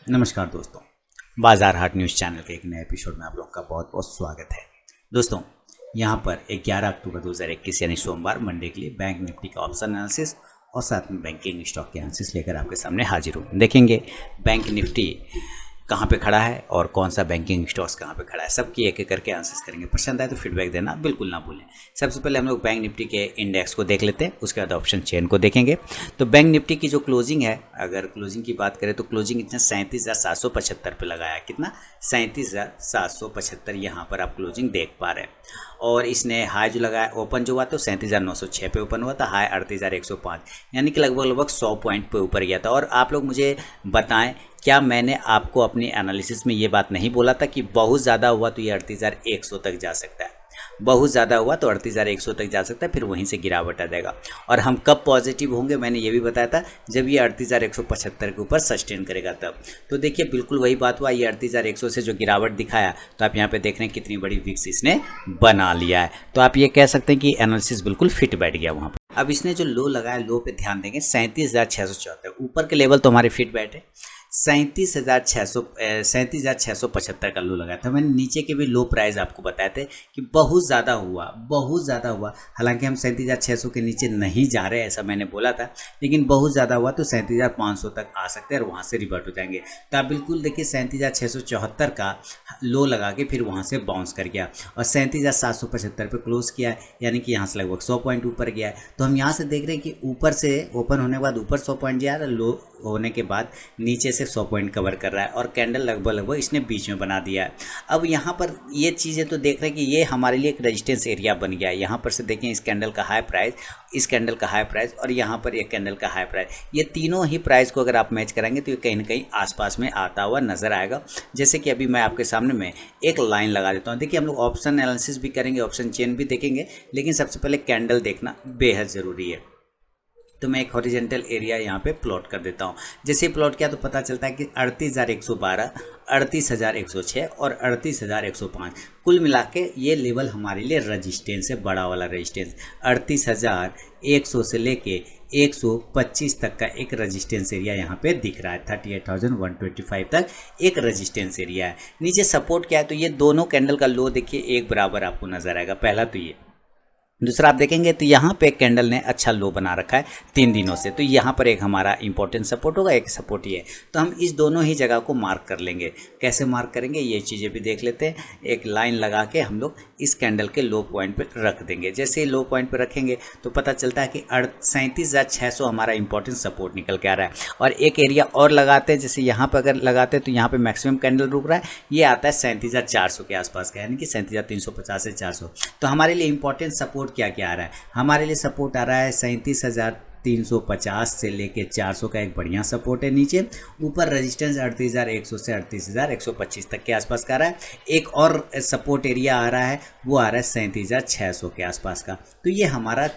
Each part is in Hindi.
नमस्कार दोस्तों, बाजार हाट न्यूज़ चैनल के एक नए एपिसोड में आप लोग का बहुत बहुत स्वागत है। दोस्तों, यहाँ पर 11 अक्टूबर 2021 यानी सोमवार मंडे के लिए बैंक निफ्टी का ऑप्शन एनालिसिस और साथ में बैंकिंग स्टॉक के एनालिसिस लेकर आपके सामने हाजिर हूँ। देखेंगे बैंक निफ्टी कहाँ पे खड़ा है और कौन सा बैंकिंग स्टॉक्स कहाँ पे खड़ा है, सबकी एक एक करके आंसर्स करेंगे। पसंद आए तो फीडबैक देना बिल्कुल ना भूलें। सबसे पहले हम लोग बैंक निफ्टी के इंडेक्स को देख लेते हैं, उसके बाद ऑप्शन चेन को देखेंगे। तो बैंक निफ्टी की जो क्लोजिंग है, अगर क्लोजिंग की बात करें तो क्लोजिंग इतना 37,775 पे लगाया। कितना? 37,775 यहाँ पर आप क्लोजिंग देख पा रहे हैं। और इसने हाई जो लगाया, ओपन जो हुआ तो 37,906 पे ओपन हुआ था, हाई 38,105, यानी कि लगभग लगभग 100 पॉइंट पे ऊपर गया था। और आप लोग मुझे बताएं, क्या मैंने आपको अपनी एनालिसिस में ये बात नहीं बोला था कि बहुत ज़्यादा हुआ तो ये 38,100 तक जा सकता है, बहुत ज़्यादा हुआ तो 38,100 तक जा सकता है, फिर वहीं से गिरावट आ जाएगा। और हम कब पॉजिटिव होंगे मैंने ये भी बताया था, जब ये 38,175 के ऊपर सस्टेन करेगा तब। तो देखिए बिल्कुल वही बात हुआ, ये 38,100 से जो गिरावट दिखाया, तो आप यहाँ पे देख रहे हैं कितनी बड़ी विक्स इसने बना लिया है। तो आप ये कह सकते हैं कि एनालिसिस बिल्कुल फिट बैठ गया वहाँ पर। अब इसने जो लो लगाया, लो पे ध्यान देंगे, 37,674 ऊपर के लेवल तो हमारे फिट बैठे। 37,675 का लो लगाया था। मैंने नीचे के भी लो प्राइस आपको बताए थे कि बहुत ज़्यादा हुआ, बहुत ज़्यादा हुआ। हालांकि हम 37,600 के नीचे नहीं जा रहे, ऐसा मैंने बोला था, लेकिन बहुत ज़्यादा हुआ तो 37,500 तक आ सकते हैं और वहाँ से रिवर्ट हो जाएंगे। तो आप बिल्कुल देखिए 37,674 का लो लगा के फिर वहाँ से बाउंस कर गया और 37,775 पे क्लोज किया, यानी कि यहाँ से लगभग 100 पॉइंट ऊपर गया है। तो हम यहाँ से देख रहे हैं कि ऊपर से ओपन होने के बाद ऊपर 100 पॉइंट गया, लो होने के बाद नीचे से 100 पॉइंट कवर कर रहा है और कैंडल लगभग इसने बीच में बना दिया है। अब यहाँ पर ये चीज़ें तो देख रहे हैं कि ये हमारे लिए एक रेजिस्टेंस एरिया बन गया है। यहाँ पर से देखें, इस कैंडल का हाई प्राइस, इस कैंडल का हाई प्राइस और यहाँ पर एक कैंडल का हाई प्राइस, ये तीनों ही प्राइस को अगर आप मैच कराएंगे तो ये कहीं ना कहीं आसपास में आता हुआ नजर आएगा। जैसे कि अभी मैं आपके सामने में एक लाइन लगा देता हूँ। देखिए हम लोग ऑप्शन एनालिसिस भी करेंगे, ऑप्शन चेन भी देखेंगे, लेकिन सबसे पहले कैंडल देखना बेहद ज़रूरी है। तो मैं एक हॉरिजेंटल एरिया यहाँ पे प्लॉट कर देता हूँ। जैसे प्लॉट किया तो पता चलता है कि 38,112, 38,106 और 38,105 कुल मिला के ये लेवल हमारे लिए रजिस्टेंस है, बड़ा वाला रजिस्टेंस। 38,100 से लेके 125 तक का एक रजिस्टेंस एरिया यहाँ पे दिख रहा है। 38,125 तक एक रजिस्टेंस एरिया है। नीचे सपोर्ट क्या है, तो ये दोनों कैंडल का लो देखिए एक बराबर आपको नजर आएगा। पहला तो ये, दूसरा आप देखेंगे तो यहाँ पे एक कैंडल ने अच्छा लो बना रखा है 3 दिनों से, तो यहाँ पर एक हमारा इंपॉर्टेंट सपोर्ट होगा, एक सपोर्ट ये है। तो हम इस दोनों ही जगह को मार्क कर लेंगे। कैसे मार्क करेंगे ये चीज़ें भी देख लेते हैं। एक लाइन लगा के हम लोग इस कैंडल के लो पॉइंट पे रख देंगे। जैसे ही लो पॉइंट पे रखेंगे तो पता चलता है कि 37,600 हमारा इंपॉर्टेंट सपोर्ट निकल के आ रहा है। और एक एरिया और लगाते हैं, जैसे यहाँ पर अगर लगाते हैं तो यहाँ पे मैक्सिमम कैंडल रुक रहा है, ये आता है 37,400 के आसपास का, यानी कि 37,350 से 400। तो हमारे लिए इंपॉर्टेंट सपोर्ट क्या क्या आ रहा है, हमारे लिए सपोर्ट आ रहा है 37,350 से लेके 400 का एक बढ़िया सपोर्ट है नीचे। ऊपर रेजिस्टेंस 38,100 से 38,125 तक के आसपास का आ रहा है। एक और सपोर्ट एरिया आ रहा है, वो आ रहा है 37,600 के आसपास का। तो ये हमारा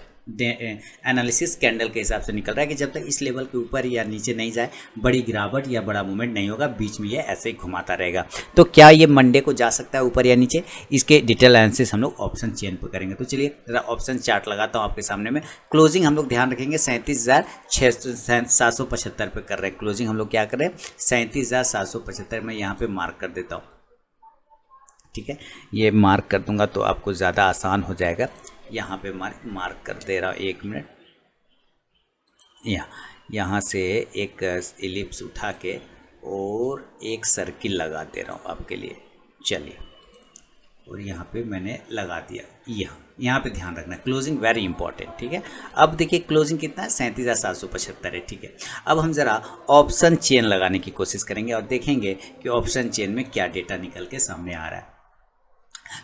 एनालिसिस कैंडल के हिसाब से निकल रहा है कि जब तक इस लेवल के ऊपर या नीचे नहीं जाए, बड़ी गिरावट या बड़ा मूवमेंट नहीं होगा, बीच में ये ऐसे ही घुमाता रहेगा। तो क्या ये मंडे को जा सकता है ऊपर या नीचे, इसके डिटेल एनालिसिस हम लोग ऑप्शन चेन पर करेंगे। तो चलिए जरा ऑप्शन चार्ट लगाता हूँ आपके सामने में। क्लोजिंग हम लोग ध्यान रखेंगे 37,775 पे कर रहे हैं क्लोजिंग। हम लोग क्या कर रहे हैं, 37,775 में यहाँ पे मार्क कर देता हूँ। ठीक है, ये मार्क कर दूंगा तो आपको ज़्यादा आसान हो जाएगा। यहाँ पे मार्क कर दे रहा हूँ, 1 मिनट। यहाँ से एक इलिप्स उठा के और एक सर्किल लगा दे रहा हूँ आपके लिए। चलिए, और यहाँ पे मैंने लगा दिया। यहाँ पे ध्यान रखना, क्लोजिंग वेरी इंपॉर्टेंट। ठीक है, अब देखिए क्लोजिंग कितना है, 37,775 है। ठीक है, अब हम ज़रा ऑप्शन चेन लगाने की कोशिश करेंगे और देखेंगे कि ऑप्शन चेन में क्या डेटा निकल के सामने आ रहा है।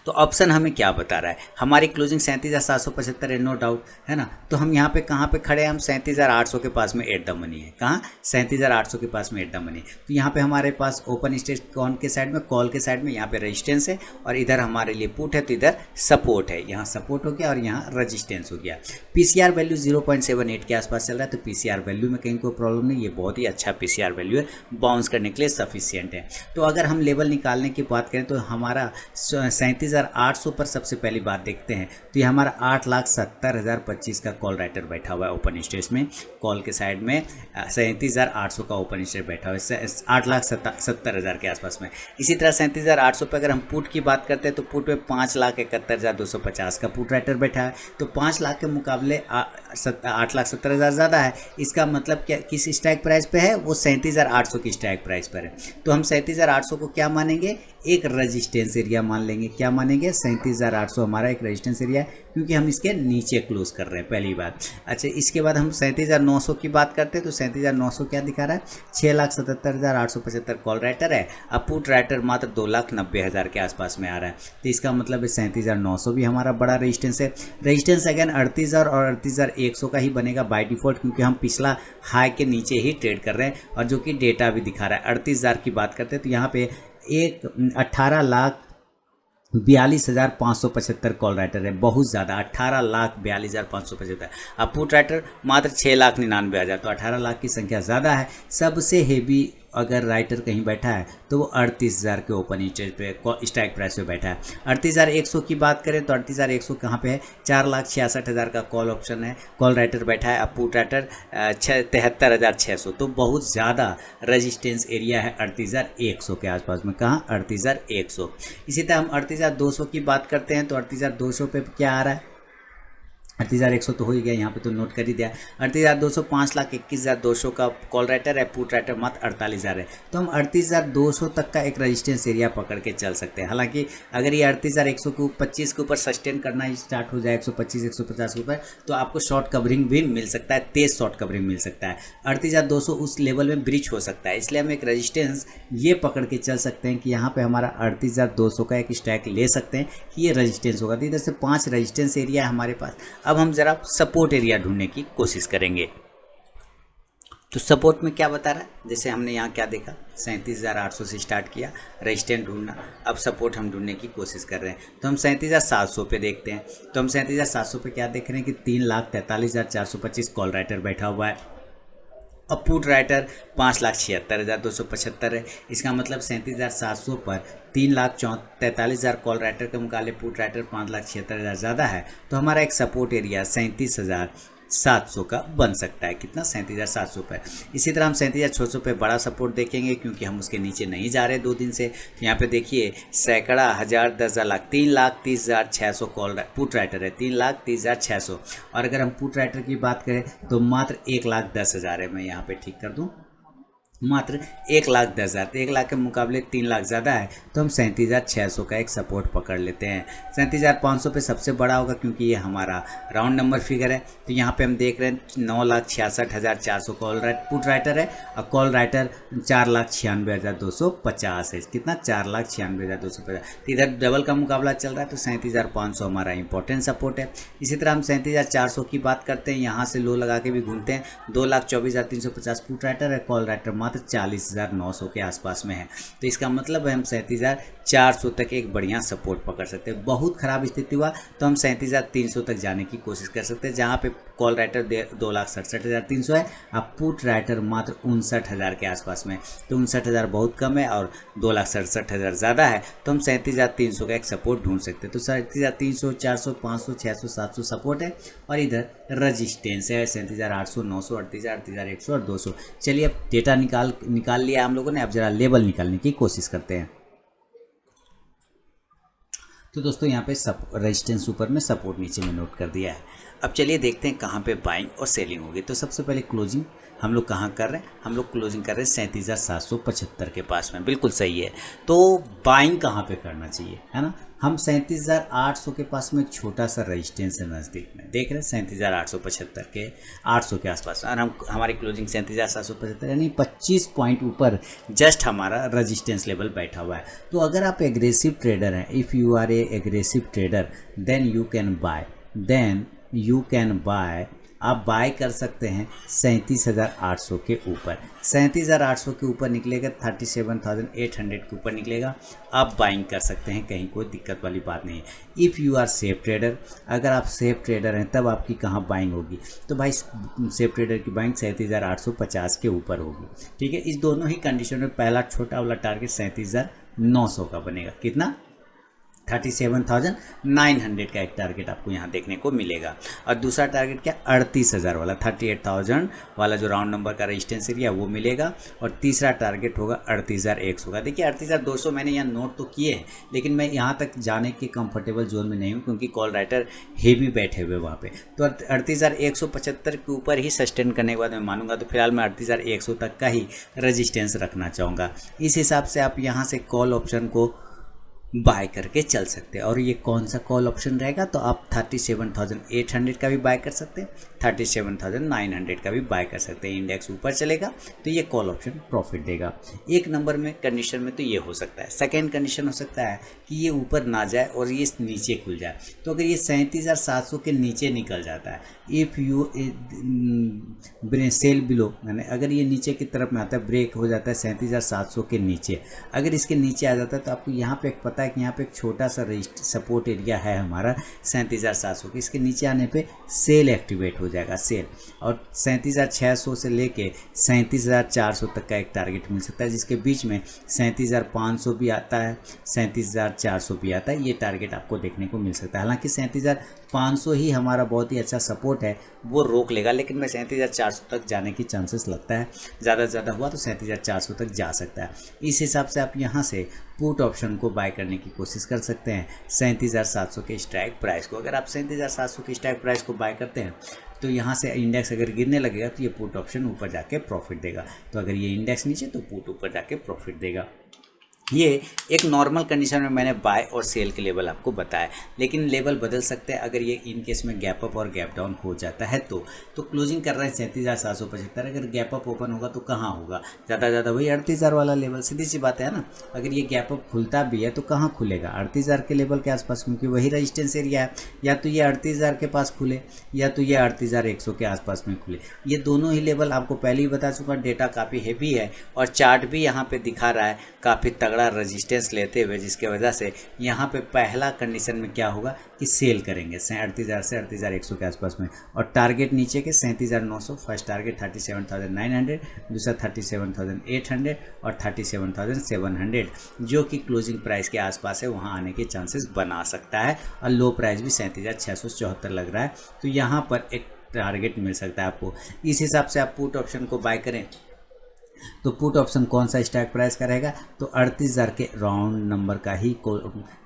तो ऑप्शन हमें क्या बता रहा है, हमारी क्लोजिंग 37,775 है, नो डाउट है ना। तो हम यहाँ पे कहाँ पे खड़े हैं, हम 37,800 के पास में एट द मनी है। कहाँ, 37,800 के पास में एट द मनी। तो यहाँ पे हमारे पास ओपन स्टेज कौन के साइड में, कॉल के साइड में, यहाँ पे रेजिस्टेंस है और इधर हमारे लिए पुट है, तो इधर सपोर्ट है। यहाँ सपोर्ट हो गया और यहाँ रजिस्टेंस हो गया। पीसीआर वैल्यू 0.78 के आसपास चल रहा है, तो पीसीआर वैल्यू में कहीं कोई प्रॉब्लम नहीं, ये बहुत ही अच्छा पीसीआर वैल्यू है, बाउंस करने के लिए सफिशियंट है। तो अगर हम लेवल निकालने की बात करें तो हमारा 37,800 पर सबसे पहली बात देखते हैं तो ये हमारा 8,70,025 का कॉल राइटर बैठा हुआ है ओपन स्टेज में। कॉल के साइड में 37,800 का ओपन स्टेज बैठा हुआ है 8,70,000 के आसपास में। इसी तरह 37,800 पर अगर हम पुट की बात करते हैं तो पुट में 5,71,250 का पुट राइटर बैठा है। तो 5 लाख के मुकाबले 8,70,000 ज़्यादा है। इसका मतलब क्या किस स्ट्राइक प्राइस पे है? वो 37,800 की स्ट्राइक प्राइस पर है। तो हम 37,800 को क्या मानेंगे? एक रेजिस्टेंस एरिया मान लेंगे। क्या मानेंगे? 37,800 हमारा एक रेजिस्टेंस एरिया है, क्योंकि हम इसके नीचे क्लोज कर रहे हैं, पहली बात। अच्छा, इसके बाद हम 37,900 की बात करते हैं तो 37,900 क्या दिखा रहा है? 6,77,875 कॉल राइटर है। अब पुट राइटर मात्र 2,90,000 के आसपास में आ रहा है। तो इसका मतलब है 37,900 भी हमारा बड़ा रेजिस्टेंस है। रेजिस्टेंस अगेन 38,000 और 38,100 का ही बनेगा बाय डिफॉल्ट, क्योंकि हम पिछला हाई के नीचे ही ट्रेड कर रहे हैं और जो कि डेटा भी दिखा रहा है। 38,000 की बात करते हैं तो यहाँ पे 18,42,575 कॉल राइटर है, बहुत ज़्यादा। 18,42,575। अब पुट राइटर मात्र 6,99,000, तो 18 लाख की संख्या ज़्यादा है। सबसे हेवी अगर राइटर कहीं बैठा है तो वो 38,000 के ओपन स्टेज पे स्ट्राइक प्राइस पे बैठा है। 38,100 की बात करें तो 38,100 कहाँ पे है? 4,66,000 का कॉल ऑप्शन है, कॉल राइटर बैठा है। अब पुट राइटर 73,600। तो बहुत ज़्यादा रेजिस्टेंस एरिया है 38,100 के आसपास में। कहाँ? 38,100। इसी तरह हम 38,200 की बात करते हैं तो 38,200 पे क्या आ रहा है? 38,100 तो हो ही गया, यहाँ पे तो नोट कर ही दिया। 38,200 5,21,200 का कॉल राइटर है, पुट राइटर मात्र 48,000 है। तो हम 38,200 तक का एक रेजिस्टेंस एरिया पकड़ के चल सकते हैं। हालांकि अगर ये 38,100 को 25 के ऊपर सस्टेन करना ही स्टार्ट हो जाए 125 150 के ऊपर, तो आपको शॉर्ट कवरिंग भी मिल सकता है, तेज शॉर्ट कवरिंग मिल सकता है। 38,200 उस लेवल में ब्रीच हो सकता है, इसलिए हम एक रेजिस्टेंस ये पकड़ के चल सकते हैं कि यहाँ पे हमारा 38,200 का एक स्ट्राइक ले सकते हैं कि ये रेजिस्टेंस होगा। तो इधर से 5 रेजिस्टेंस एरिया है हमारे पास। अब हम ज़रा सपोर्ट एरिया ढूंढने की कोशिश करेंगे। तो सपोर्ट में क्या बता रहा है? जैसे हमने यहाँ क्या देखा, 37,800 से स्टार्ट किया रेजिस्टेंस ढूंढना। अब सपोर्ट हम ढूंढने की कोशिश कर रहे हैं तो हम 37,700 पे देखते हैं। तो हम 37,700 पे क्या देख रहे हैं कि 3,43,425 कॉल राइटर बैठा हुआ है। अब पुट राइटर 5,76,275 है। इसका मतलब 37,700 पर 3,43,000 कॉल राइटर के मुकाबले पुट राइटर 5,76,000 ज़्यादा है। तो हमारा एक सपोर्ट एरिया 37,700 का बन सकता है। कितना? 37,700 पर। इसी तरह हम 37,600 पे बड़ा सपोर्ट देखेंगे, क्योंकि हम उसके नीचे नहीं जा रहे 2 दिन से। तो यहाँ पे देखिए सैकड़ा, हज़ार, 10,000 लाख, 3,30,600 कॉल पुट राइटर है, 3,30,600। और अगर हम पुट राइटर की बात करें तो मात्र 1,10,000 है। मैं यहाँ पे ठीक कर दूँ, मात्र 1,10,000। 1 लाख के मुकाबले 3 लाख ज़्यादा है। तो हम 37,600 का एक सपोर्ट पकड़ लेते हैं। 37,500 पे सबसे बड़ा होगा, क्योंकि ये हमारा राउंड नंबर फिगर है। तो यहाँ पे हम देख रहे हैं 9,66,400 कॉल पुट राइटर है और कॉल राइटर 4,96,250 है। कितना? 4,96,250। तो इधर डबल का मुकाबला चल रहा है। तो 37,500 हमारा इंपॉर्टेंट सपोर्ट है। इसी तरह हम 37,400 की बात करते हैं, यहाँ से लो लगा के भी घूमते हैं। 2,24,350 पुट राइटर है, कॉल राइटर मात्र 40,900 के आसपास में है। तो इसका मतलब है हम 37,400 तक एक बढ़िया सपोर्ट पकड़ सकते हैं। बहुत खराब स्थिति हुआ तो हम 37,300 तक जाने की कोशिश कर सकते हैं, जहाँ पे कॉल राइटर 2,67,300 है। अब पुट राइटर मात्र 59,000 के आसपास में। तो 59,000 बहुत कम है और 2,67,000 ज़्यादा है। तो हम 37,300 का एक सपोर्ट ढूंढ सकते हैं। तो 37,300, 400, 500, 600, 700 सपोर्ट है और इधर रजिस्टेंस है 37,800, 900, 38,000, 38,100 और 200। चलिए अब डेटा निकाल लिया हम लोगों ने। अब जरा लेवल निकालने की कोशिश करते हैं। तो दोस्तों यहाँ पे रेजिस्टेंस ऊपर में, सपोर्ट नीचे में नोट कर दिया है। अब चलिए देखते हैं कहाँ पे बाइंग और सेलिंग होगी। तो सबसे पहले क्लोजिंग हम लोग कहाँ कर रहे हैं? हम लोग क्लोजिंग कर रहे हैं 37,775 के पास में। बिल्कुल सही है। तो बाइंग कहाँ पे करना चाहिए, है ना? हम 37,800 के पास में एक छोटा सा रेजिस्टेंस है नज़दीक में, देख रहे हैं 37,875 के 800 के आसपास। और हमारी क्लोजिंग 37,775 यानी 25 पॉइंट ऊपर जस्ट हमारा रेजिस्टेंस लेवल बैठा हुआ है। तो अगर आप एग्रेसिव ट्रेडर हैं, if you are a aggressive trader, then you can buy, आप बाय कर सकते हैं 37,800 के ऊपर। 37,800 के ऊपर निकलेगा, 37,800 के ऊपर निकलेगा, आप बाइंग कर सकते हैं, कहीं कोई दिक्कत वाली बात नहीं है। If you are safe trader, अगर आप सेफ ट्रेडर हैं तब आपकी कहाँ बाइंग होगी? तो भाई सेफ ट्रेडर की बाइंग 37,850 के ऊपर होगी। ठीक है, इस दोनों ही कंडीशन में पहला छोटा वाला टारगेट 37,900 का बनेगा। कितना? 37,900 का एक टारगेट आपको यहाँ देखने को मिलेगा। और दूसरा टारगेट क्या, 38,000 वाला, 38,000 वाला जो राउंड नंबर का रेजिस्टेंस एरिया वो मिलेगा। और तीसरा टारगेट होगा 38,100 का। देखिए 38,200 मैंने यहाँ नोट तो किए हैं, लेकिन मैं यहाँ तक जाने के कंफर्टेबल जोन में नहीं हूँ, क्योंकि कॉल राइटर हेवी बैठे हुए वहाँ पे। तो 38,175 के ऊपर ही सस्टेन करने के बाद मैं मानूंगा। तो फिलहाल मैं 38,100 तक का ही रजिस्टेंस रखना चाहूँगा। इस हिसाब से आप यहाँ से कॉल ऑप्शन को बाय करके चल सकते हैं। और ये कौन सा कॉल ऑप्शन रहेगा, तो आप 37,800 का भी बाय कर सकते हैं, 37,900 का भी बाय कर सकते हैं। इंडेक्स ऊपर चलेगा तो ये कॉल ऑप्शन प्रॉफिट देगा। एक नंबर में कंडीशन में तो ये हो सकता है। सेकेंड कंडीशन हो सकता है कि ये ऊपर ना जाए और ये नीचे खुल जाए। तो अगर ये 37,700 के नीचे निकल जाता है, इफ़ यू सेल बिलो, यानी अगर ये नीचे की तरफ में आता है, ब्रेक हो जाता है 37,700 के नीचे, अगर इसके नीचे आ जाता है तो आपको यहाँ पे एक पता है कि यहाँ पे एक छोटा सा सपोर्ट एरिया है हमारा 37,700 के। इसके नीचे आने पे सेल एक्टिवेट हो जाएगा, सेल। और 37,600 से लेके 37,400 तक का एक टारगेट मिल सकता है, जिसके बीच में 37,500 भी आता है, 37,400 भी आता है। ये टारगेट आपको देखने को मिल सकता है। हालांकि 37,500 ही हमारा बहुत ही अच्छा सपोर्ट है, वो रोक लेगा, लेकिन मैं 37,400 तक जाने की चांसेस लगता है। ज़्यादा से ज़्यादा हुआ तो 37,400 तक जा सकता है। इस हिसाब से आप यहाँ से पुट ऑप्शन को बाय करने की कोशिश कर सकते हैं 37,700 के स्ट्राइक प्राइस को। अगर आप 37,700 के स्ट्राइक प्राइस को बाय करते हैं तो यहाँ से इंडेक्स अगर गिरने लगेगा तो ये पुट ऑप्शन ऊपर जाके प्रॉफिट देगा। तो अगर ये इंडेक्स नीचे तो पुट ऊपर जाके प्रॉफिट देगा। ये एक नॉर्मल कंडीशन में मैंने बाय और सेल के लेवल आपको बताया, लेकिन लेवल बदल सकते हैं अगर ये इन केस में गैप अप और गैप डाउन हो जाता है तो क्लोजिंग कर रहा है 37,775। अगर गैप अप ओपन होगा तो कहाँ होगा, ज़्यादा ज़्यादा वही 38,000 वाला लेवल। सीधी सी बात है ना। अगर ये गैप अप खुलता भी है तो कहाँ खुलेगा, 38,000 के लेवल के आसपास, क्योंकि वही रजिस्टेंस एरिया है। या तो ये 38,000 के पास खुले या तो ये 38,100 के आसपास में खुले। ये दोनों ही लेवल आपको पहले ही बता चुका। डेटा काफ़ी हैवी है और चार्ट भी यहाँ पे दिखा रहा है काफ़ी तगड़ा रजिस्टेंस लेते हुए, जिसके वजह से यहाँ पे पहला कंडीशन में क्या होगा कि सेल करेंगे 38,000 से 38,100 के आसपास में। और टारगेट नीचे के 37,900, फर्स्ट टारगेट 37,900, दूसरा 37,800 और 37,700, जो कि क्लोजिंग प्राइस के आसपास है, वहाँ आने के चांसेस बना सकता है। और लो प्राइस भी 37,674 लग रहा है, तो यहाँ पर एक टारगेट मिल सकता है आपको। इस हिसाब से आप पुट ऑप्शन को बाय करें तो पुट ऑप्शन कौन सा स्ट्राइक प्राइस का रहेगा, तो 38,000 के राउंड नंबर का ही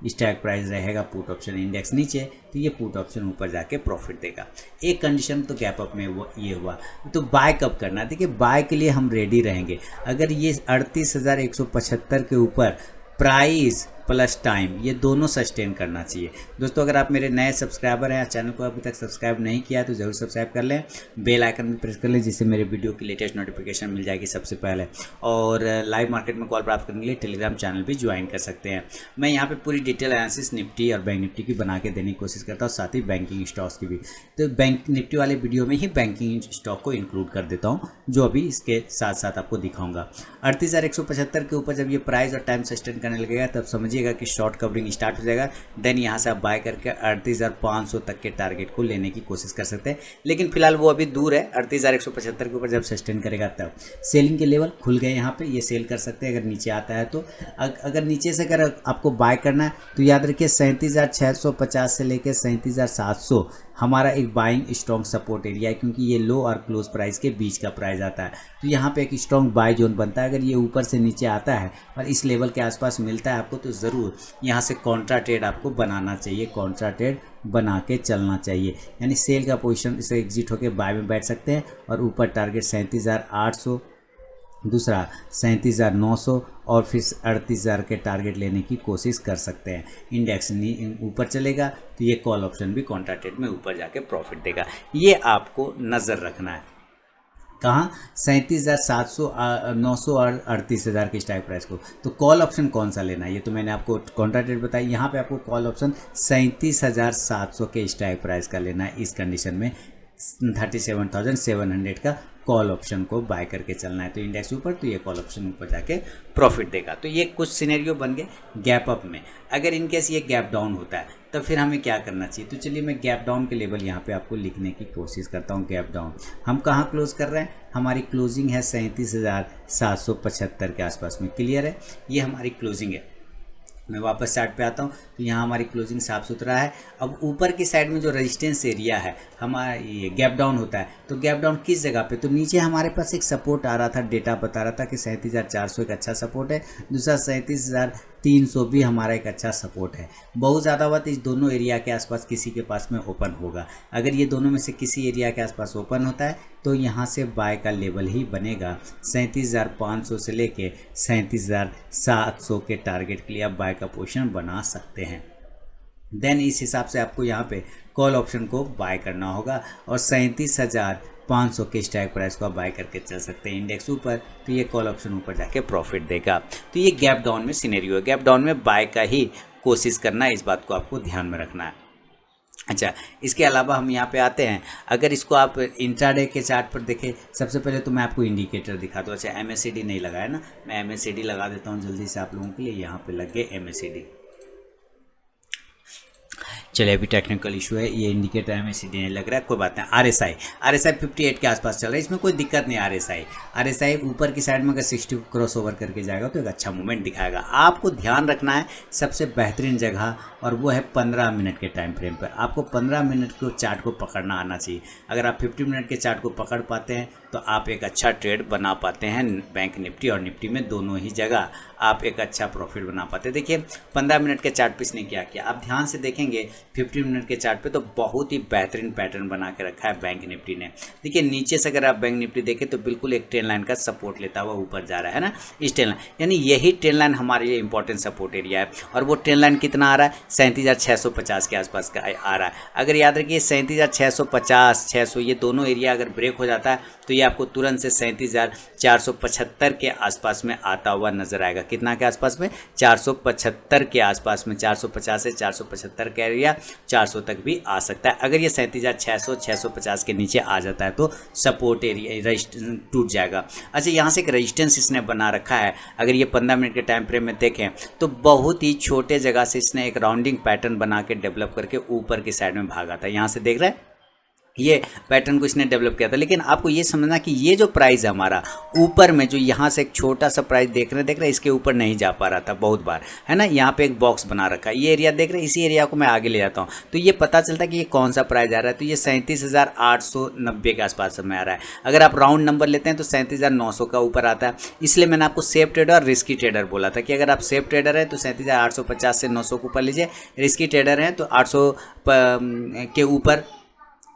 स्ट्राइक प्राइस रहेगा पुट ऑप्शन। इंडेक्स नीचे तो ये पुट ऑप्शन ऊपर जाके प्रॉफिट देगा। एक कंडीशन तो गैप अप में वो ये हुआ। तो बाय कब करना, देखिए बाय के लिए हम रेडी रहेंगे अगर ये 38,175 के ऊपर प्राइस प्लस टाइम ये दोनों सस्टेन करना चाहिए। दोस्तों अगर आप मेरे नए सब्सक्राइबर हैं, चैनल को अभी तक सब्सक्राइब नहीं किया है तो ज़रूर सब्सक्राइब कर लें, बेल आइकन भी प्रेस कर लें, जिससे मेरे वीडियो की लेटेस्ट नोटिफिकेशन मिल जाएगी सबसे पहले। और लाइव मार्केट में कॉल प्राप्त करने के लिए टेलीग्राम चैनल भी ज्वाइन कर सकते हैं। मैं यहाँ पर पूरी डिटेल एनालिसिस निफ्टी और बैंक निफ्टी की बना के देने की कोशिश करता हूँ, साथ ही बैंकिंग स्टॉक्स की भी। तो बैंक निफ्टी वाले वीडियो में ही बैंकिंग स्टॉक को इंक्लूड कर देता हूँ, जो अभी इसके साथ साथ आपको दिखाऊंगा। 38,175 के ऊपर जब ये प्राइस और टाइम सस्टेन करने लगेगा तब समझिएगा कि शॉर्ट कवरिंग स्टार्ट हो जाएगा। देन यहाँ से आप बाय करके 38,500 तक के टारगेट को लेने की कोशिश कर सकते हैं, लेकिन फिलहाल वो अभी दूर है। 38,175 के ऊपर जब सस्टेन करेगा तब सेलिंग के लेवल खुल गए, यहाँ पे ये सेल कर सकते हैं अगर नीचे आता है तो। अगर नीचे से अगर आपको बाय करना है तो याद रखिए 37,650 से लेकर 37,700 हमारा एक बाइंग स्ट्रॉन्ग सपोर्ट एरिया है, क्योंकि ये लो और क्लोज प्राइस के बीच का प्राइस आता है। तो यहाँ पे एक स्ट्रॉन्ग बाय जोन बनता है। अगर ये ऊपर से नीचे आता है और इस लेवल के आसपास मिलता है आपको, तो ज़रूर यहाँ से कॉन्ट्रा ट्रेड आपको बनाना चाहिए, कॉन्ट्रा ट्रेड बना के चलना चाहिए। यानी सेल का पोजीशन से एग्जिट होकर बाय में बैठ सकते हैं और ऊपर टारगेट 37,800, दूसरा 37,900 और फिर 38,000 के टारगेट लेने की कोशिश कर सकते हैं। इंडेक्स ऊपर चलेगा तो ये कॉल ऑप्शन भी कॉन्ट्रा ट्रेड में ऊपर जाके प्रॉफिट देगा। ये आपको नज़र रखना है। कहाँ 37,700, 900 और 38,000 के स्ट्राइक प्राइस को। तो कॉल ऑप्शन कौन सा लेना है ये तो मैंने आपको कॉन्ट्रा ट्रेड बताया। यहाँ पे आपको कॉल ऑप्शन 37,700 के स्ट्राइक प्राइस का लेना है। इस कंडीशन में 37,700 का कॉल ऑप्शन को बाय करके चलना है। तो इंडेक्स ऊपर तो ये कॉल ऑप्शन ऊपर जाके प्रॉफिट देगा। तो ये कुछ सिनेरियो बन गए गैप अप में। अगर इनकेस ये गैप डाउन होता है तो फिर हमें क्या करना चाहिए, तो चलिए मैं गैप डाउन के लेवल यहाँ पे आपको लिखने की कोशिश करता हूँ। गैप डाउन हम कहाँ क्लोज कर रहे हैं, हमारी क्लोजिंग है 37,775 के आसपास में। क्लियर है, ये हमारी क्लोजिंग है। मैं वापस चार्ट पे आता हूँ तो यहाँ हमारी क्लोजिंग साफ सुथरा है। अब ऊपर की साइड में जो रेजिस्टेंस एरिया है हमारा, ये गैप डाउन होता है, तो गैप डाउन किस जगह पे, तो नीचे हमारे पास एक सपोर्ट आ रहा था, डेटा बता रहा था कि 37,400 एक अच्छा सपोर्ट है, दूसरा 37,300 भी हमारा एक अच्छा सपोर्ट है। बहुत ज़्यादा हुआ तो इस दोनों एरिया के आसपास किसी के पास में ओपन होगा। अगर ये दोनों में से किसी एरिया के आसपास ओपन होता है तो यहाँ से बाय का लेवल ही बनेगा। 37,500 से लेके 37,700 के टारगेट के लिए आप बाय का पोजीशन बना सकते हैं। देन इस हिसाब से आपको यहाँ पे कॉल ऑप्शन को बाय करना होगा और 37,500 के स्ट्राइक प्राइस को आप बाय करके चल सकते हैं। इंडेक्स ऊपर तो ये कॉल ऑप्शन ऊपर जाके प्रॉफिट देगा। तो ये गैप डाउन में सिनेरियो है, गैप डाउन में बाय का ही कोशिश करना है, इस बात को आपको ध्यान में रखना है। अच्छा, इसके अलावा हम यहाँ पे आते हैं, अगर इसको आप इंट्राडे के चार्ट पर देखें, सबसे पहले तो मैं आपको इंडिकेटर दिखा दूँ। अच्छा, MACD नहीं लगाया ना, मैं MACD लगा देता हूँ जल्दी से आप लोगों के लिए। यहाँ पे लग गए MACD। चलिए, अभी टेक्निकल इशू है, ये इंडिकेटर MACD नहीं लग रहा है, कोई बात नहीं। RSI 58 के आसपास चल रहा है, इसमें कोई दिक्कत नहीं। RSI ऊपर की साइड में अगर 60 क्रॉस ओवर करके जाएगा तो एक अच्छा मूवमेंट दिखाएगा। आपको ध्यान रखना है सबसे बेहतरीन जगह, और वो है 15 मिनट के टाइम फ्रेम पर। आपको 15 मिनट को चार्ट को पकड़ना आना चाहिए। अगर आप 50 मिनट के चार्ट को पकड़ पाते हैं तो आप एक अच्छा ट्रेड बना पाते हैं। बैंक निफ्टी और निफ्टी में दोनों ही जगह आप एक अच्छा प्रॉफिट बना पाते हैं। देखिए 15 मिनट के चार्ट पे इसने क्या किया, आप ध्यान से देखेंगे 50 मिनट के चार्ट पे तो बहुत ही बेहतरीन पैटर्न बना के रखा है बैंक निफ्टी ने। देखिए नीचे से अगर आप बैंक निफ्टी देखें तो बिल्कुल एक ट्रेन लाइन का सपोर्ट लेता हुआ ऊपर जा रहा है ना, इस ट्रेन लाइन, यानी यही ट्रेन लाइन हमारे लिए इंपॉर्टेंट सपोर्ट एरिया है। और वो ट्रेन लाइन कितना आ रहा है, 37,650 के आसपास का आ रहा है। अगर याद रखिए 37,650, 600 ये दोनों एरिया अगर ब्रेक हो जाता है तो ये आपको तुरंत से 37,475 के आसपास में आता हुआ नजर आएगा। कितना के आसपास में, 475 के आसपास में। 450 से 475 का एरिया 400 तक भी आ सकता है। अगर ये 37,600, 650 के नीचे आ जाता है तो सपोर्ट एरिया टूट जाएगा। अच्छा, यहाँ से एक रेजिस्टेंस इसने बना रखा है। अगर ये 15 मिनट के टाइम फ्रेम में देखें तो बहुत ही छोटे जगह से इसने एक राउंडिंग पैटर्न बना के डेवलप करके ऊपर की साइड में भागा था। यहाँ से देख रहे हैं ये पैटर्न को इसने डेवलप किया था। लेकिन आपको ये समझना कि ये जो प्राइस है हमारा ऊपर में, जो यहाँ से एक छोटा सा प्राइस देख रहे हैं इसके ऊपर नहीं जा पा रहा था बहुत बार, है ना। यहाँ पे एक बॉक्स बना रखा है, ये एरिया देख रहे हैं, इसी एरिया को मैं आगे ले जाता हूँ तो ये पता चलता है कि ये कौन सा प्राइस आ रहा है। तो ये 37,890 के आसपास में आ रहा है। अगर आप राउंड नंबर लेते हैं तो 37,900 का ऊपर आता है। इसलिए मैंने आपको सेफ ट्रेडर और रिस्की ट्रेडर बोला था कि अगर आप सेफ ट्रेडर हैं तो 37,850 से 900 के ऊपर लीजिए, रिस्की ट्रेडर हैं तो 800 के ऊपर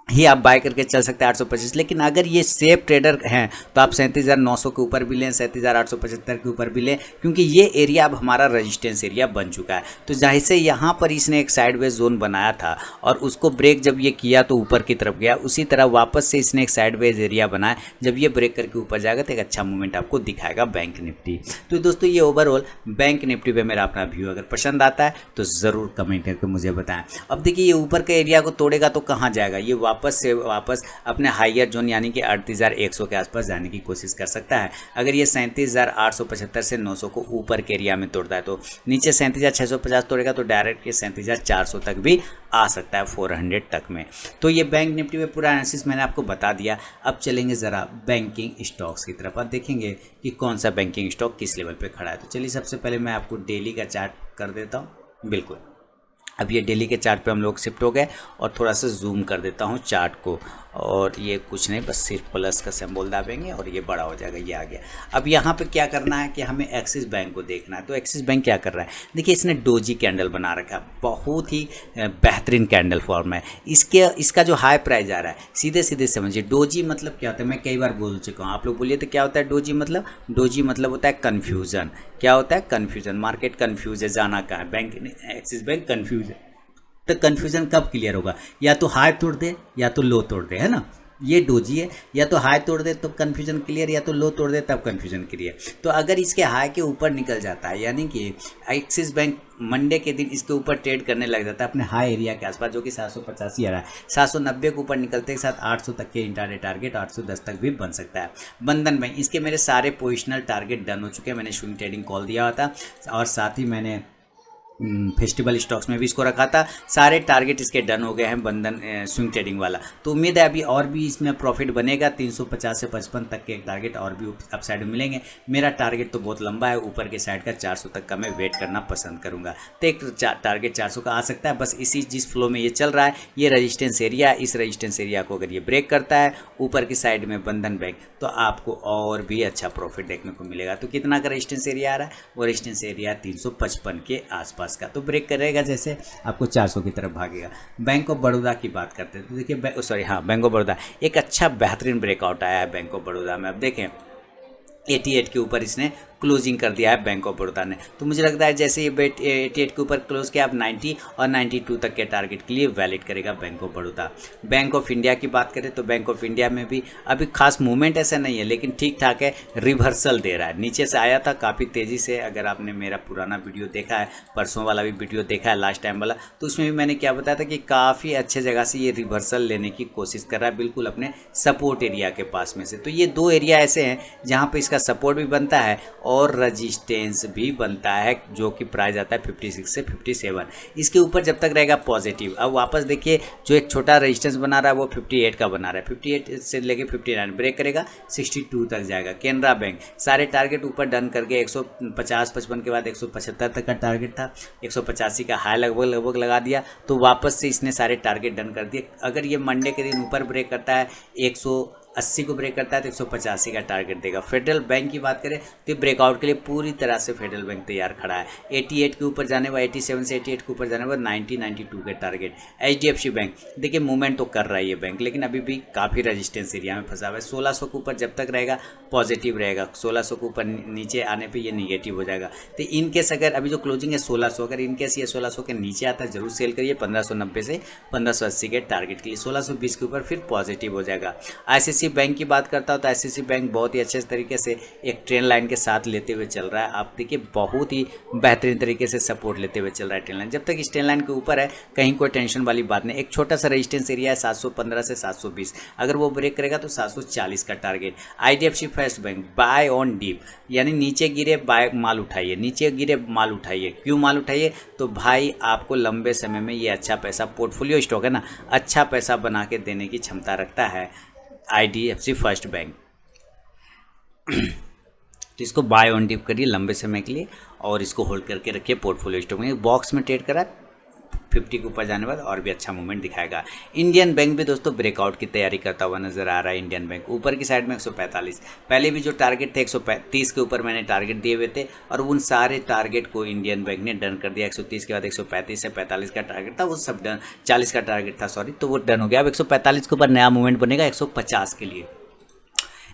ही आप बाय करके चल सकते हैं 825। लेकिन अगर ये सेफ ट्रेडर हैं तो आप 37,900 के ऊपर भी लें, 37,875 के ऊपर भी लें, क्योंकि ये एरिया अब हमारा रेजिस्टेंस एरिया बन चुका है। तो जाहिर से यहाँ पर इसने एक साइडवेज जोन बनाया था और उसको ब्रेक जब ये किया तो ऊपर की तरफ गया, उसी तरह वापस से इसने एक साइडवेज एरिया बनाया। जब ये ब्रेक करके ऊपर जाएगा तो एक अच्छा मूवमेंट आपको दिखाएगा बैंक निफ्टी। तो दोस्तों ये ओवरऑल बैंक निफ्टी पे मेरा अपना व्यू, अगर पसंद आता है तो ज़रूर कमेंट करके मुझे बताएं। अब देखिए ये ऊपर के एरिया को तोड़ेगा तो कहाँ जाएगा, ये वापस अपने हायर जोन यानी कि 38,100 के आसपास जाने की कोशिश कर सकता है। अगर ये 37,875 से 900 को ऊपर के एरिया में तोड़ता है तो नीचे 37,650 तोड़ेगा तो डायरेक्ट ये 37,400 तक भी आ सकता है, 400 तक में। तो ये बैंक निफ्टी में पूरा एनालिसिस मैंने आपको बता दिया। अब चलेंगे ज़रा बैंकिंग स्टॉक्स की तरफ, अब देखेंगे कि कौन सा बैंकिंग स्टॉक किस लेवल पे खड़ा है। तो चलिए सबसे पहले मैं आपको डेली का चार्ट कर देता हूँ। बिल्कुल, अब ये डेली के चार्ट पे हम लोग शिफ्ट हो गए और थोड़ा सा जूम कर देता हूँ चार्ट को, और ये कुछ नहीं, बस सिर्फ प्लस का सिंबल दाबेंगे और ये बड़ा हो जाएगा, ये आ गया। अब यहाँ पे क्या करना है कि हमें एक्सिस बैंक को देखना है। तो एक्सिस बैंक क्या कर रहा है, देखिए इसने डोजी कैंडल बना रखा है, बहुत ही बेहतरीन कैंडल फॉर्म है। इसका जो हाई प्राइस आ रहा है, सीधे सीधे समझिए डोजी मतलब क्या होता है, मैं कई बार बोल चुका हूँ, आप लोग बोलिए तो क्या होता है डोजी मतलब। डोजी मतलब होता है कन्फ्यूज़न। क्या होता है, कन्फ्यूज़न, मार्केट कन्फ्यूज है, जाना कहाँ है, बैंक एक्सिस बैंक कन्फ्यूज है। तो कन्फ्यूज़न कब क्लियर होगा, या तो हाई तोड़ दे या तो लो तोड़ दे, है ना। ये डोजी है, या तो हाई तोड़ दे तो कन्फ्यूजन क्लियर, या तो लो तोड़ दे तब कन्फ्यूजन क्लियर। तो अगर इसके हाई के ऊपर निकल जाता है, यानी कि एक्सिस बैंक मंडे के दिन इसके ऊपर ट्रेड करने लग जाता है अपने हाई एरिया के आसपास, जो कि 785 आ रहा है, 790 के ऊपर निकलते के साथ 800 तक के इंट्राडे टारगेट 810 तक भी बन सकता है। बंधन बैंक, इसके मेरे सारे पोजिशनल टारगेट डन हो चुके हैं, मैंने स्विंग ट्रेडिंग कॉल दिया हुआ था और साथ ही मैंने फेस्टिवल स्टॉक्स में भी इसको रखा था। सारे टारगेट इसके डन हो गए हैं बंधन स्विंग ट्रेडिंग वाला। तो उम्मीद है अभी और भी इसमें प्रॉफिट बनेगा। 350 से 55 तक के एक टारगेट और भी अपसाइड में मिलेंगे। मेरा टारगेट तो बहुत लंबा है, ऊपर के साइड का 400 तक का मैं वेट करना पसंद करूंगा। तो एक टारगेट 400 का आ सकता है। बस इसी जिस फ्लो में ये चल रहा है, ये रजिस्टेंस एरिया, इस रजिस्टेंस एरिया को अगर ये ब्रेक करता है ऊपर की साइड में बंधन बैंक, तो आपको और भी अच्छा प्रॉफिट देखने को मिलेगा। तो कितना का रजिस्टेंस एरिया आ रहा है? वो रजिस्टेंस एरिया 355 के आसपास का। तो ब्रेक करेगा जैसे आपको 400 की तरफ भागेगा। बैंक ऑफ बड़ौदा की बात करते हैं तो देखिए, बैंक ऑफ बड़ौदा एक अच्छा बेहतरीन ब्रेकआउट आया है बैंक ऑफ बड़ौदा में। अब देखें 88 के ऊपर इसने क्लोजिंग कर दिया है बैंक ऑफ बड़ौदा ने। तो मुझे लगता है जैसे ये 88 के ऊपर क्लोज किया, आप 90 और 92 तक के टारगेट के लिए वैलिड करेगा bank of Baroda. Bank of India की बात करें तो बैंक ऑफ इंडिया में भी अभी खास मूवमेंट ऐसा नहीं है, लेकिन ठीक ठाक है, रिवर्सल दे रहा है। नीचे से आया था काफ़ी तेज़ी से। अगर आपने मेरा पुराना वीडियो देखा है, परसों वाला भी वीडियो देखा है, लास्ट टाइम वाला, तो उसमें भी मैंने क्या बताया था कि काफ़ी अच्छे जगह से ये रिवर्सल लेने की कोशिश कर रहा है, बिल्कुल अपने सपोर्ट एरिया के पास में से। तो ये दो एरिया ऐसे हैं जहाँ पर इसका सपोर्ट भी बनता है और रजिस्टेंस भी बनता है, जो कि प्राइस आता है 56 से 57। इसके ऊपर जब तक रहेगा पॉजिटिव। अब वापस देखिए, जो एक छोटा रजिस्टेंस बना रहा है वो 58 का बना रहा है, 58 से लेके 59 ब्रेक करेगा, 62 तक जाएगा। केनरा बैंक सारे टारगेट ऊपर डन करके 150-55 के बाद 175 तक का टारगेट था, 185 का हाई लगभग लगा दिया। तो वापस से इसने सारे टारगेट डन कर दिए। अगर ये मंडे के दिन ऊपर ब्रेक करता है, 180 को ब्रेक करता है, तो 185 का टारगेट देगा। फेडरल बैंक की बात करें तो ब्रेकआउट के लिए पूरी तरह से फेडरल बैंक तैयार खड़ा है। 88 के ऊपर जाने वाला, 87 से 88 के ऊपर जाने वाला, 90-92 के टारगेट। HDFC बैंक देखिए मूवमेंट तो कर रहा है ये बैंक, लेकिन अभी भी काफ़ी रजिस्टेंस एरिया में फंसा हुआ है। 1600 के ऊपर जब तक रहेगा पॉजिटिव रहेगा, 1600 के ऊपर नीचे आने पर ये निगेटिव हो जाएगा। तो इनकेस अगर अभी जो क्लोजिंग है 1600, अगर इनकेस ये 1600 के नीचे आता है जरूर सेल करिए। 1590 से 1580 के टारगेट के लिए 1620 के ऊपर फिर पॉजिटिव हो जाएगा। ICICI बैंक की बात करता हूँ तो ICICI बैंक बहुत ही अच्छे तरीके से एक ट्रेन लाइन के साथ लेते हुए चल रहा है। आप देखिए बहुत ही बेहतरीन तरीके से सपोर्ट लेते हुए चल रहा है ट्रेन लाइन। जब तक इस ट्रेन लाइन के ऊपर है कहीं कोई टेंशन वाली बात नहीं। एक छोटा सा रेजिस्टेंस एरिया है 715 से 720, अगर वो ब्रेक करेगा तो 740 का target. IDFC first bank buy on dip, यानी नीचे गिरे बाय माल उठाइए, नीचे गिरे माल उठाइए। क्यों माल उठाइए? तो भाई आपको लंबे समय में ये अच्छा पैसा, पोर्टफोलियो स्टॉक है ना, अच्छा पैसा बना के देने की क्षमता रखता है IDFC फर्स्ट बैंक। तो इसको बाय ऑन डिप करिए लंबे समय के लिए और इसको होल्ड करके रखिए पोर्टफोलियो स्टॉक में। बॉक्स में ट्रेड करा 50 के ऊपर जाने बाद और भी अच्छा मूवमेंट दिखाएगा। इंडियन बैंक भी दोस्तों ब्रेकआउट की तैयारी करता हुआ नजर आ रहा है। इंडियन बैंक ऊपर की साइड में 145, पहले भी जो टारगेट थे 130 के ऊपर मैंने टारगेट दिए हुए थे और उन सारे टारगेट को इंडियन बैंक ने डन कर दिया। 130 के बाद 135 से 45 का टारगेट था, वो सब डन, 40 का टारगेट था सॉरी, तो वो डन हो गया। अब 145 के ऊपर नया मूवमेंट बनेगा 150 के लिए।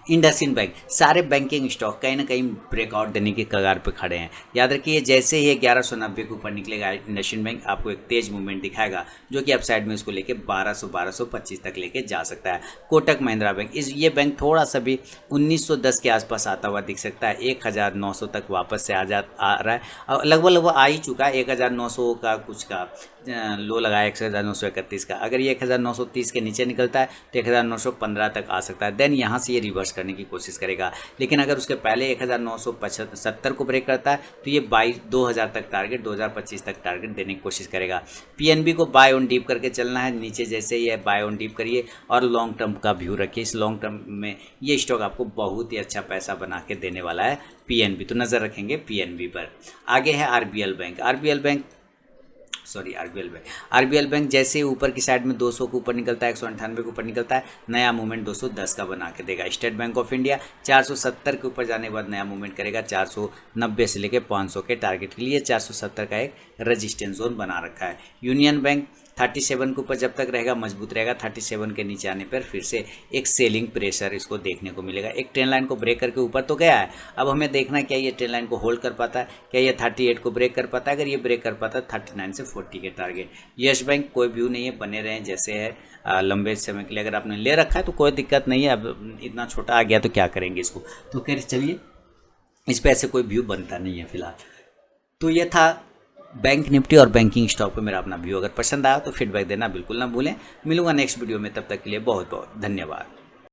इंडसइंड बैंक, सारे बैंकिंग स्टॉक कहीं ना कहीं ब्रेकआउट देने की कगार पे खड़े हैं। याद रखिए जैसे ही 1190 के ऊपर निकलेगा इंडसइंड बैंक आपको एक तेज मूवमेंट दिखाएगा, जो कि अपसाइड में इसको लेके 1200-1225 तक लेके जा सकता है। कोटक महिंद्रा बैंक, ये बैंक थोड़ा सा भी 1910 के आसपास आता हुआ दिख सकता है। 1900 तक वापस से आ रहा है और लगभग वो आ ही चुका है। 1900 का कुछ का लो लगाया 1931 का। अगर ये 1930 के नीचे निकलता है तो 1915 तक आ सकता है। देन यहाँ से ये रिवर्स करने की कोशिश करेगा। लेकिन अगर उसके पहले 1970 को ब्रेक करता है तो ये 2000 तक टारगेट, 2025 तक टारगेट देने की कोशिश करेगा। PNB को बाय ऑन डीप करके चलना है। नीचे जैसे ये बाय ऑन डीप करिए और लॉन्ग टर्म का व्यू रखिए। इस लॉन्ग टर्म में ये स्टॉक आपको बहुत ही अच्छा पैसा बना के देने वाला है PNB, तो नज़र रखेंगे PNB पर। आगे है RBL बैंक जैसे ऊपर की साइड में 200 के ऊपर निकलता है, 198 के ऊपर निकलता है, नया मूवमेंट 210 का बना के देगा। स्टेट बैंक ऑफ इंडिया 470 के ऊपर जाने के बाद नया मूवमेंट करेगा 490 से लेकर 500 के टारगेट के लिए। 470 का एक रेजिस्टेंस जोन बना रखा है। यूनियन बैंक 37 के ऊपर जब तक रहेगा मजबूत रहेगा। 37 के नीचे आने पर फिर से एक सेलिंग प्रेशर इसको देखने को मिलेगा। एक ट्रेन लाइन को ब्रेक करके ऊपर तो गया है, अब हमें देखना क्या ये ट्रेन लाइन को होल्ड कर पाता है, क्या ये 38 को ब्रेक कर पाता है। अगर ये ब्रेक कर पाता है 39 से 40 के टारगेट। यस बैंक कोई व्यू नहीं है, बने रहें जैसे है लंबे समय के लिए। अगर आपने ले रखा है तो कोई दिक्कत नहीं है, अब इतना छोटा आ गया तो क्या करेंगे इसको, तो खैर चलिए इस पर ऐसे कोई व्यू बनता नहीं है फिलहाल। तो ये था बैंक निफ्टी और बैंकिंग स्टॉक पे मेरा अपना व्यू। अगर पसंद आया तो फीडबैक देना बिल्कुल ना भूलें। मिलूंगा नेक्स्ट वीडियो में, तब तक के लिए बहुत बहुत धन्यवाद।